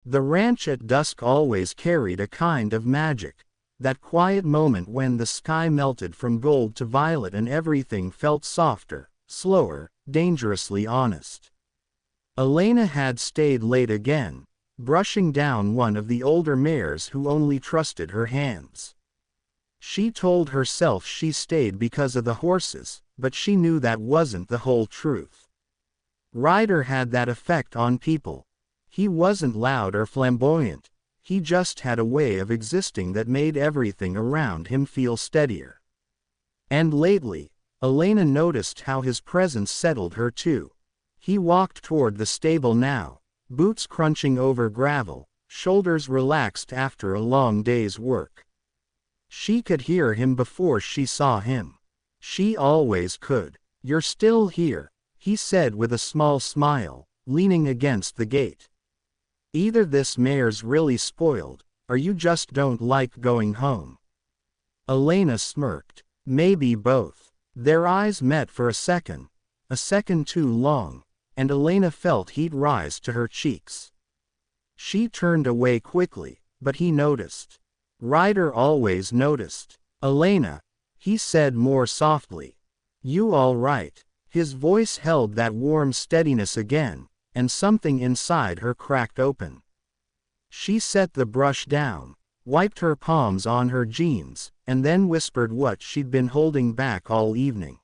The ranch at dusk always carried a kind of magic, that quiet moment when the sky melted from gold to violet and everything felt softer, slower, dangerously honest. Elena had stayed late again, brushing down one of the older mares who only trusted her hands. She told herself she stayed because of the horses, but she knew that wasn't the whole truth. Ryder had that effect on people. He wasn't loud or flamboyant, he just had a way of existing that made everything around him feel steadier. And lately, Elena noticed how his presence settled her too. He walked toward the stable now, boots crunching over gravel, shoulders relaxed after a long day's work. She could hear him before she saw him. She always could. "You're still here," he said with a small smile, leaning against the gate. "Either this mare's really spoiled, or you just don't like going home." Elena smirked. Maybe both. Their eyes met for a second too long, and Elena felt heat rise to her cheeks. She turned away quickly, but he noticed. Ryder always noticed. "Elena," he said more softly. "You all right?" His voice held that warm steadiness again, and something inside her cracked open. She set the brush down, wiped her palms on her jeans, and then whispered what she'd been holding back all evening.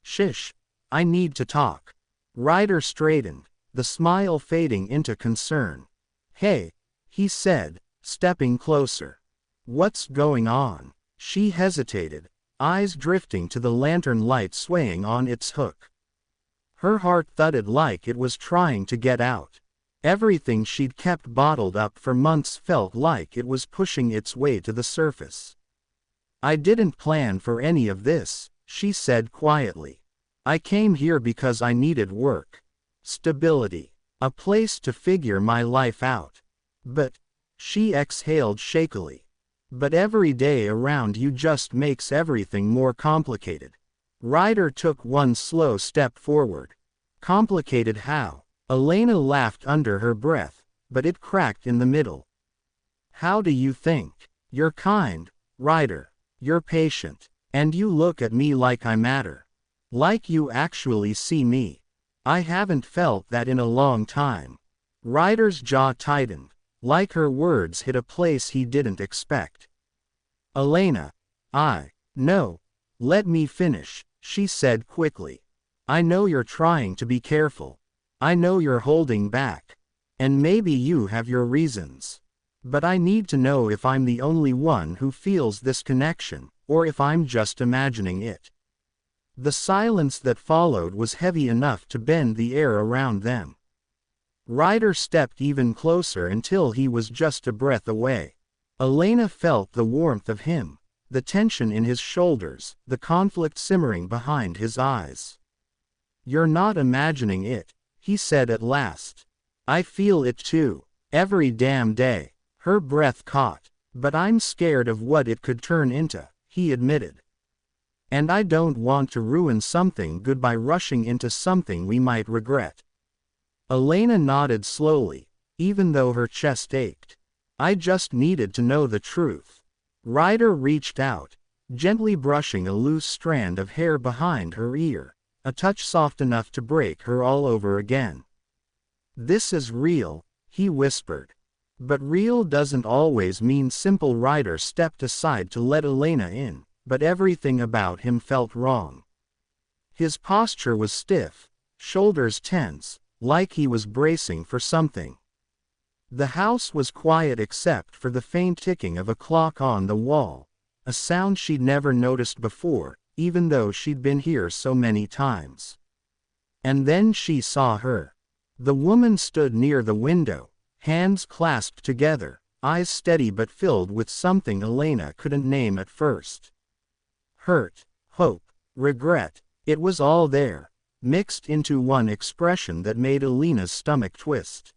"Shish, I need to talk." Ryder straightened, the smile fading into concern. "Hey," he said, stepping closer. "What's going on?" She hesitated, eyes drifting to the lantern light swaying on its hook. Her heart thudded like it was trying to get out. Everything she'd kept bottled up for months felt like it was pushing its way to the surface. "I didn't plan for any of this," she said quietly. "I came here because I needed work. Stability. A place to figure my life out. But," she exhaled shakily, "but every day around you just makes everything more complicated." Ryder took one slow step forward. "Complicated how?" Elena laughed under her breath, but it cracked in the middle. "How do you think? You're kind, Ryder. You're patient. And you look at me like I matter. Like you actually see me. I haven't felt that in a long time." Ryder's jaw tightened, like her words hit a place he didn't expect. "Elena, no, let me finish," she said quickly. "I know you're trying to be careful. I know you're holding back. And maybe you have your reasons. But I need to know if I'm the only one who feels this connection, or if I'm just imagining it." The silence that followed was heavy enough to bend the air around them. Ryder stepped even closer until he was just a breath away. Elena felt the warmth of him, the tension in his shoulders, the conflict simmering behind his eyes. "You're not imagining it," he said at last. "I feel it too, every damn day." Her breath caught. "But I'm scared of what it could turn into," he admitted. "And I don't want to ruin something good by rushing into something we might regret." Elena nodded slowly, even though her chest ached. "I just needed to know the truth." Ryder reached out, gently brushing a loose strand of hair behind her ear, a touch soft enough to break her all over again. "This is real," he whispered. "But real doesn't always mean simple." Ryder stepped aside to let Elena in, but everything about him felt wrong. His posture was stiff, shoulders tense, like he was bracing for something. The house was quiet except for the faint ticking of a clock on the wall, a sound she'd never noticed before, even though she'd been here so many times. And then she saw her. The woman stood near the window, hands clasped together, eyes steady but filled with something Elena couldn't name at first. Hurt, hope, regret, it was all there, mixed into one expression that made Elena's stomach twist.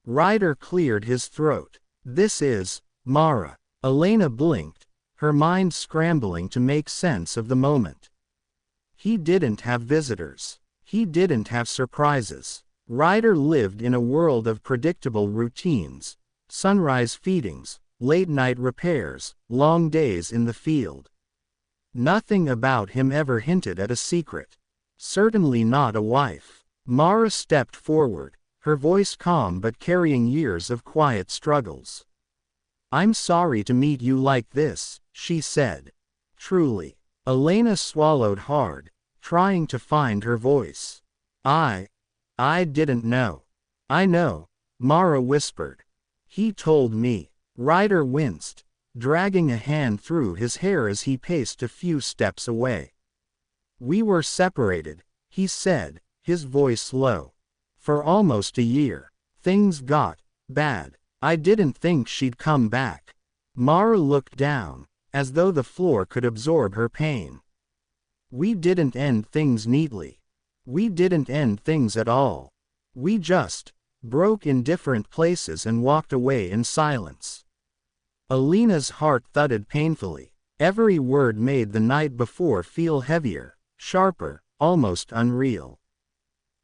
Ryder cleared his throat. "This is Mara." Elena blinked, her mind scrambling to make sense of the moment. He didn't have visitors. He didn't have surprises. Ryder lived in a world of predictable routines, sunrise feedings, late-night repairs, long days in the field. Nothing about him ever hinted at a secret. Certainly not a wife. Mara stepped forward, her voice calm but carrying years of quiet struggles. "I'm sorry to meet you like this," she said. "Truly." Elena swallowed hard, trying to find her voice. I didn't know." "I know," Mara whispered. "He told me." Ryder winced, dragging a hand through his hair as he paced a few steps away. "We were separated," he said, his voice low. "For almost a year. Things got bad. I didn't think she'd come back." Mara looked down, as though the floor could absorb her pain. "We didn't end things neatly. We didn't end things at all. We just broke in different places and walked away in silence." Elena's heart thudded painfully. Every word made the night before feel heavier, sharper, almost unreal.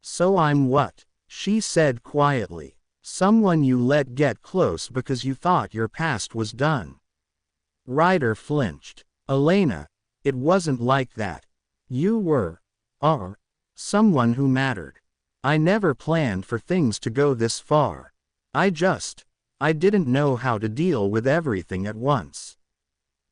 "So I'm what?" she said quietly. "Someone you let get close because you thought your past was done." Ryder flinched. "Elena, it wasn't like that. You are someone who mattered. I never planned for things to go this far. I didn't know how to deal with everything at once."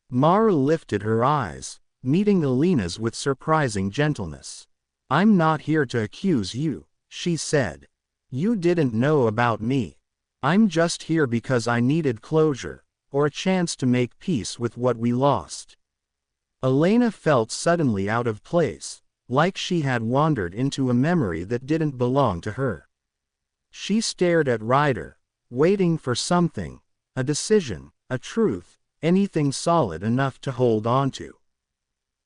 Mara lifted her eyes, meeting Elena's with surprising gentleness. "I'm not here to accuse you," she said. "You didn't know about me. I'm just here because I needed closure, or a chance to make peace with what we lost." Elena felt suddenly out of place, like she had wandered into a memory that didn't belong to her. She stared at Ryder, waiting for something, a decision, a truth, anything solid enough to hold onto.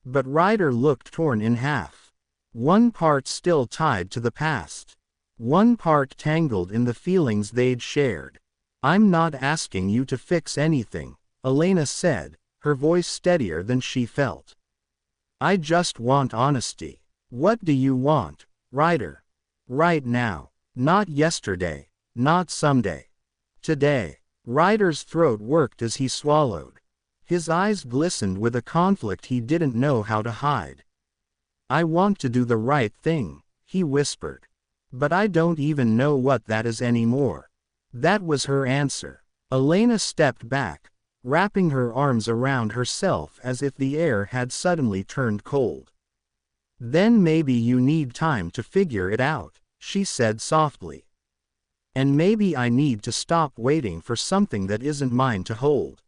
But Ryder looked torn in half. One part still tied to the past. One part tangled in the feelings they'd shared. "I'm not asking you to fix anything," Elena said, her voice steadier than she felt. "I just want honesty." "What do you want, Ryder?" "Right now. Not yesterday. Not someday. Today." Ryder's throat worked as he swallowed. His eyes glistened with a conflict he didn't know how to hide. "I want to do the right thing," he whispered. "But I don't even know what that is anymore." That was her answer. Elena stepped back, wrapping her arms around herself as if the air had suddenly turned cold. "Then maybe you need time to figure it out," she said softly. "And maybe I need to stop waiting for something that isn't mine to hold."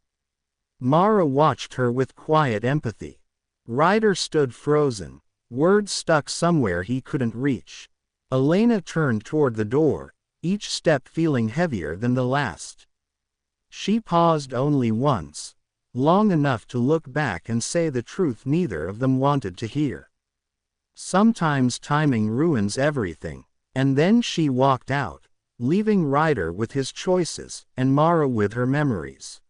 Mara watched her with quiet empathy. Ryder stood frozen, words stuck somewhere he couldn't reach. Elena turned toward the door, each step feeling heavier than the last. She paused only once, long enough to look back and say the truth neither of them wanted to hear. Sometimes timing ruins everything. And then she walked out, leaving Ryder with his choices, and Mara with her memories.